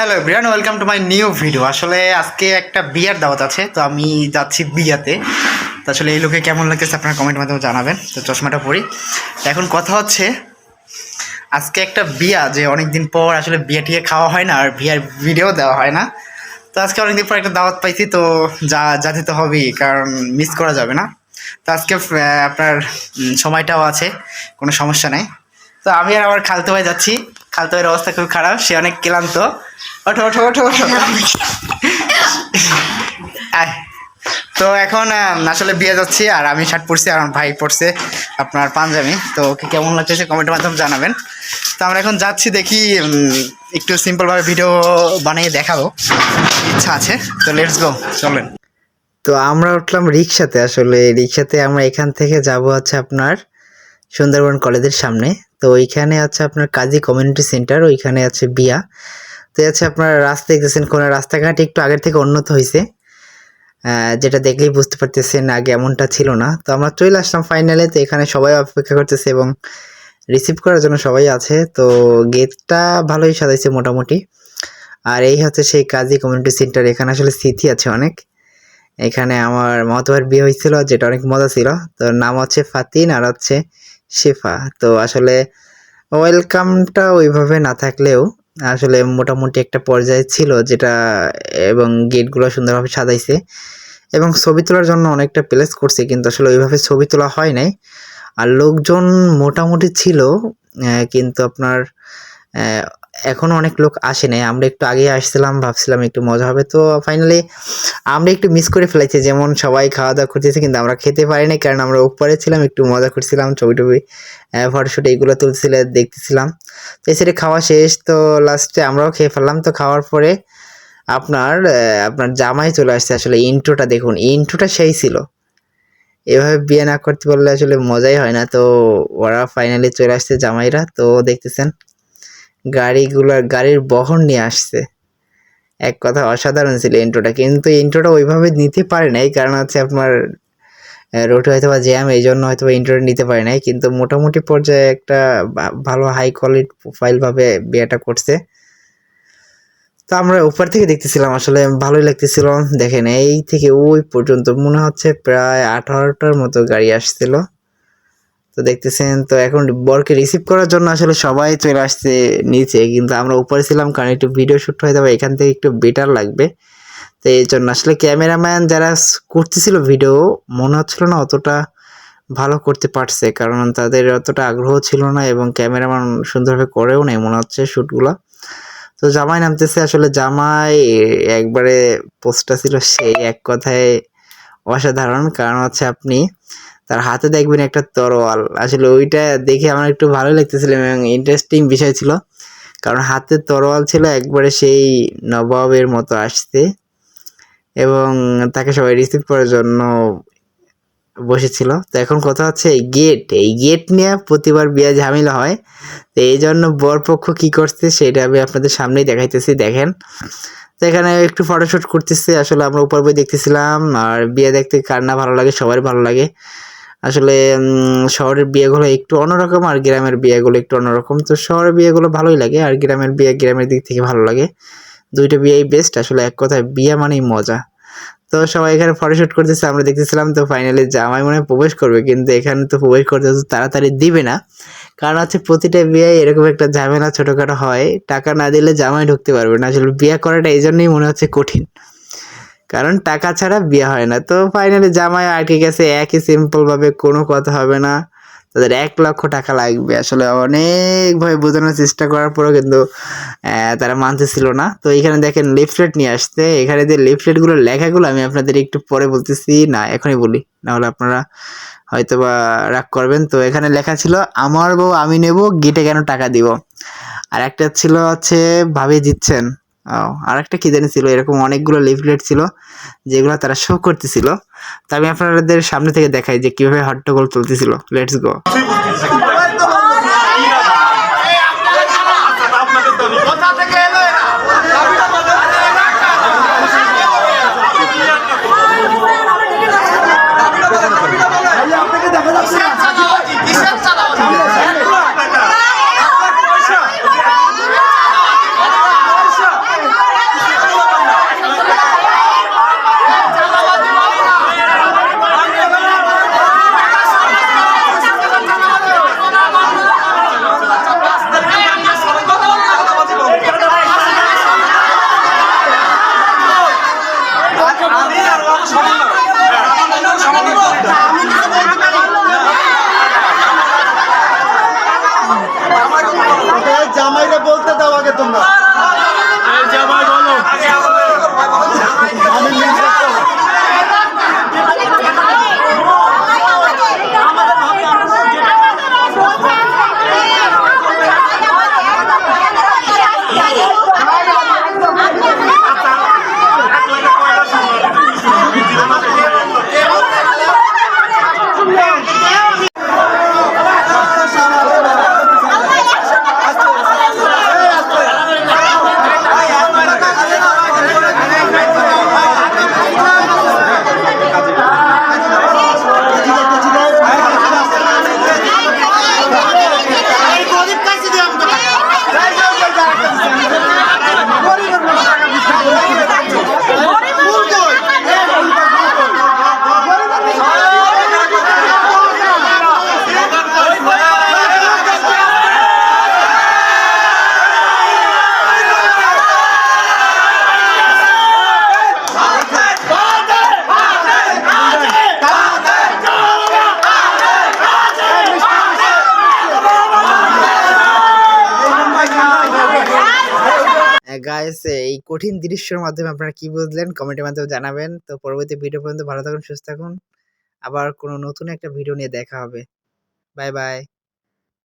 Hello everyone, welcome to my new video. আসলে আজকে একটা বিয়ার দাওয়াত আছে, তো আমি যাচ্ছি বিয়াতে। তো আসলে এই লোকে কেমন লাগতেছে আপনারা কমেন্টের মাধ্যমে জানাবেন। তো চশমাটা পরি। এখন কথা হচ্ছে, আজকে একটা বিয়া, যে অনেকদিন পর আসলে বিয়া টিয়ে খাওয়া হয় না, আর বিয়ার ভিডিও দেওয়া হয় না। তো আজকে অনেকদিন পর একটা দাওয়াত পাইছি, তো যেতে তো হবেই, কারণ মিস করা যাবে না। তো আজকে আপনার সময়টাও আছে, কোনো সমস্যা নেই। তো আমি আর আমার খালতো ভাই যাচ্ছি। খালতো ভাইয়ের অবস্থা খুব খারাপ, সে অনেক ক্লান্ত। ওঠো ওঠো ওঠো ওঠো। আয়। তো এখন আসলে বিয়ে যাচ্ছি, আর আমি শার্ট পরছি, আর আমার ভাই পরছে আপনার পাঞ্জাবি। তো ওকে কেমন লাগতেছে কমেন্টের মাধ্যমে জানাবেন। তো আমরা এখন যাচ্ছি, দেখি একটু সিম্পলভাবে ভিডিও বানিয়ে দেখাবো, ইচ্ছা আছে। তো লেটস গো, চলেন। তো আমরা উঠলাম রিক্সাতে। আসলে রিক্সাতে আমরা এখান থেকে যাব হচ্ছে আপনার সুন্দরবন কলেজের সামনে। তো ওইখানে আছে আপনার কাজী কমিউনিটি সেন্টার, ওইখানে আছে বিয়া। তো আছে আপনার রাস্তা দেখতেছেন, কোনো রাস্তাঘাট একটু আগের থেকে উন্নত হয়েছে, যেটা দেখলেই বুঝতে পারতেছেন আগে এমনটা ছিল না। তো আমরা চলে আসলাম ফাইনালে। তো এখানে সবাই অপেক্ষা করতেছে এবং রিসিভ করার জন্য সবাই আছে। তো গেটটা ভালোই সাজাইছে মোটামুটি। আর এই হচ্ছে সেই কাজী কমিউনিটি সেন্টার। এখানে আসলে স্মৃতি আছে অনেক। এখানে আমার মামাতো বিয়ে হয়েছিল, যেটা অনেক মজা ছিল। তো নাম হচ্ছে ফাতিন, আর হচ্ছে শেফা। তো আসলে ওয়েলকামটা ওইভাবে না থাকলেও আসলে মোটামুটি একটা পর্যায়ে ছিল যেটা, এবং গেটগুলো সুন্দরভাবে সাজাইছে এবং ছবি তোলার জন্য অনেকটা প্লেস করছে, কিন্তু আসলে ওইভাবে ছবি তোলা হয় নাই। আর লোকজন মোটামুটি ছিল, কিন্তু আপনার এখনও অনেক লোক আসে নাই। আমরা একটু আগে আসছিলাম, ভাবছিলাম একটু মজা হবে। তো ফাইনালি আমরা একটু মিস করে ফেলেছি, যেমন সবাই খাওয়া দাওয়া করতেছে কিন্তু আমরা খেতে পারিনি, কারণ আমরা উপরে ছিলাম, একটু মজা করছিলাম, ছবি টবি ফটোশ্যুট এইগুলো তুলছিলাম, দেখতেছিলাম। তো এই সাইডে খাওয়া শেষ, তো লাস্টে আমরাও খেয়ে ফেললাম। তো খাওয়ার পরে আপনার জামাই চলে আসছে। আসলে ইন্ট্রোটা দেখুন, ইন্ট্রোটা সেই ছিল। এভাবে বিয়ে না করতে পারলে আসলে মজাই হয় না। তো ওরা ফাইনালি চলে আসছে জামাইরা। তো দেখতেছেন গাড়ির বহর নিয়ে আসছে। এক কথা অসাধারণ ছিল ইন্ট্রোটা, কিন্তু ইন্ট্রোটা ওইভাবে নিতে পারে নাই, কারণ হচ্ছে আপনার রোড হয়তো বা জ্যাম, এই জন্য হয়তো বা ইন্ট্রোটা নিতে পারে নাই। কিন্তু মোটামুটি পর্যায়ে একটা ভালো হাই কোয়ালিটি প্রোফাইল ভাবে বিয়েটা করছে। তো আমরা উপর থেকে দেখতেছিলাম, আসলে ভালোই লাগতেছিল। দেখেন এই থেকে ওই পর্যন্ত মনে হচ্ছে প্রায় 18টার মতো গাড়ি আসছিল। তো দেখতেছেন, তো এখন বরকে রিসিভ করার জন্য আসলে সবাই চলে আসছে নিচে, কিন্তু আমরা উপরে ছিলাম, কারণ একটু ভিডিও শ্যুট হয়ে যাবে, এখান থেকে একটু বেটার লাগবে। তো এই জন্য আসলে ক্যামেরাম্যান যারা করতেছিল ভিডিও, মনে হচ্ছিল না অতটা ভালো করতে পারছে, কারণ তাদের অতটা আগ্রহ ছিল না, এবং ক্যামেরাম্যান সুন্দরভাবে করেও নাই মনে হচ্ছে শ্যুটগুলো। তো জামাই নামতেছে। আসলে জামাই একবারে পোস্টটা ছিল সেই, এক কথায় অসাধারণ। কারণ হচ্ছে আপনি তার হাতে দেখবেন একটা তরোয়াল। আসলে ওইটা দেখে আমার একটু ভালো লাগতেছিল এবং ইন্টারেস্টিং বিষয় ছিল, কারণ হাতে তরোয়াল ছিল, একবারে সেই নবাবের মতো আসতে। এবং তাকে সবাই রিসিভ করার জন্য বসেছিল। তো এখন কথা হচ্ছে এই গেট নিয়ে প্রতিবার বিয়ে ঝামেলা হয়। তো এই জন্য বরপক্ষ কি করছে সেটা আমি আপনাদের সামনেই দেখাইতেছি, দেখেন। তো এখানে একটু ফটোশ্যুট করতেছে। আসলে আমরা উপর বই দেখতেছিলাম, আর বিয়ে দেখতে কার না ভালো লাগে, সবারই ভালো লাগে। আসলে শহরের বিয়েগুলো একটু অন্যরকম, আর গ্রামের বিয়েগুলো একটু অন্যরকম। তো শহরের বিয়েগুলো ভালোই লাগে, আর গ্রামের বিয়ে গ্রামের দিক থেকে ভালো লাগে। দুইটা বিয়েই বেস্ট। আসলে এক কথায় বিয়ে মানেই মজা। তো সবাই এখানে ফটোশ্যুট করতেছে, আমরা দেখতেছিলাম। তো ফাইনালি জামাই মনে প্রবেশ করবে, কিন্তু এখানে তো প্রবেশ করতে তাড়াতাড়ি দিবে না, কারণ হচ্ছে প্রতিটা বিয়ে এরকম একটা ঝামেলা ছোটখাটো হয়, টাকা না দিলে জামাই ঢুকতে পারবে না। আসলে বিয়ে করাটা এই জন্যই মনে হচ্ছে কঠিন, কারণ টাকা ছাড়া বিয়ে হয় না। তো ফাইনালি জামাই আটকে গেছে, একই সিম্পল ভাবে, কোনো কথা হবে না, তাদের 1 লক্ষ টাকা লাগবে। আসলে অনেকভাবে বোঝানোর চেষ্টা করার পরেও কিন্তু তারা মানতেছিল না। তো এখানে দেখেন লিফলেট নিয়ে আসছে। এখানে যে লিফলেটগুলোর লেখাগুলো আমি আপনাদের একটু পরে বলতেছি, না এখনই বলি, নাহলে আপনারা হয়তো বা রাগ করবেন। তো এখানে লেখা ছিল, আমার বউ আমি নেব, গিটে কেন টাকা দিব। আর একটা ছিল হচ্ছে, ভাবি জিতছেন। আর একটা কি জানি ছিল, এরকম অনেকগুলো লিফলেট ছিল যেগুলো তারা শো করতেছিল। তো আমি আপনাদের সামনে থেকে দেখাই যে কিভাবে হট্টগোল চলতেছিল। Let's go. গাইস, এই কঠিন দৃশ্যের মাধ্যমে আপনারা কি বুঝলেন কমেন্টের মাধ্যমে জানাবেন। তো পরবর্তী ভিডিও পর্যন্ত ভালো থাকুন, সুস্থ থাকুন। আবার কোনো নতুন একটা ভিডিও নিয়ে দেখা হবে। Bye bye.